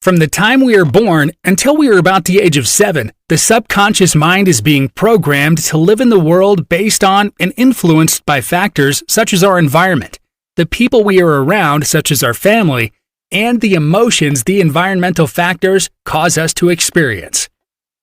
From the time we are born until we are about the age of 7, the subconscious mind is being programmed to live in the world based on and influenced by factors such as our environment, the people we are around such as our family, and the emotions the environmental factors cause us to experience.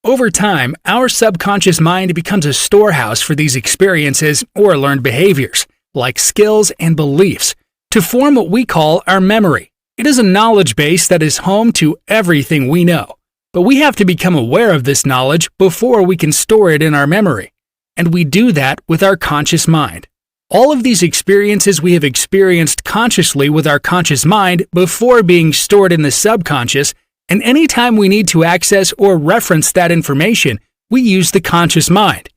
Over time, our subconscious mind becomes a storehouse for these experiences or learned behaviors, like skills and beliefs, to form what we call our memory. It is a knowledge base that is home to everything we know, but we have to become aware of this knowledge before we can store it in our memory, and we do that with our conscious mind. All of these experiences we have experienced consciously with our conscious mind before being stored in the subconscious, and anytime we need to access or reference that information, we use the conscious mind.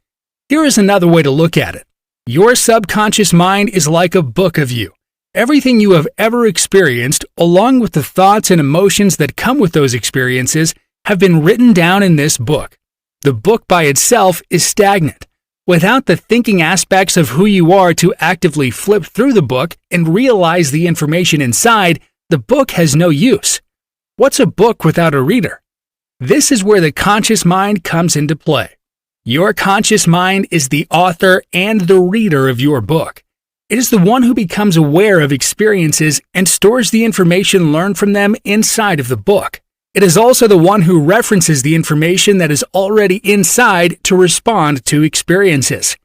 Here is another way to look at it. Your subconscious mind is like a book of you. Everything you have ever experienced, along with the thoughts and emotions that come with those experiences, have been written down in this book. The book by itself is stagnant. Without the thinking aspects of who you are to actively flip through the book and realize the information inside, the book has no use. What's a book without a reader? This is where the conscious mind comes into play. Your conscious mind is the author and the reader of your book. It is the one who becomes aware of experiences and stores the information learned from them inside of the book. It is also the one who references the information that is already inside to respond to experiences.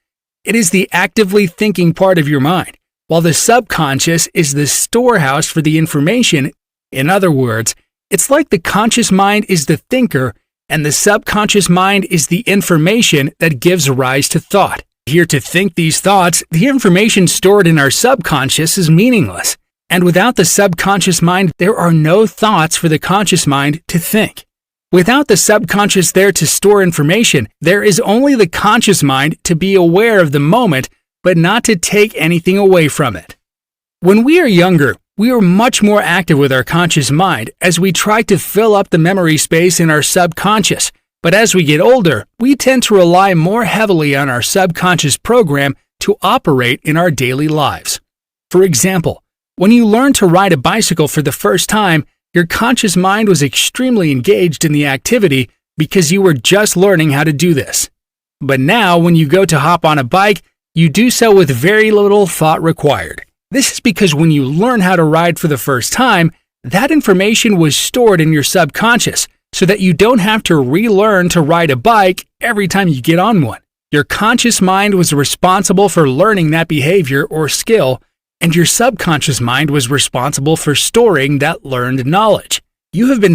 It is the actively thinking part of your mind, while the subconscious is the storehouse for the information. In other words, it's like the conscious mind is the thinker and the subconscious mind is the information that gives rise to thought. Here to think these thoughts, the information stored in our subconscious is meaningless. And without the subconscious mind, there are no thoughts for the conscious mind to think. Without the subconscious there to store information, there is only the conscious mind to be aware of the moment, but not to take anything away from it. When we are younger, we are much more active with our conscious mind as we try to fill up the memory space in our subconscious. But as we get older, we tend to rely more heavily on our subconscious program to operate in our daily lives. For example, when you learned to ride a bicycle for the first time, your conscious mind was extremely engaged in the activity because you were just learning how to do this. But now, when you go to hop on a bike, you do so with very little thought required. This is because when you learn how to ride for the first time, that information was stored in your subconscious, so that you don't have to relearn to ride a bike every time you get on one. Your conscious mind was responsible for learning that behavior or skill, and your subconscious mind was responsible for storing that learned knowledge. You have been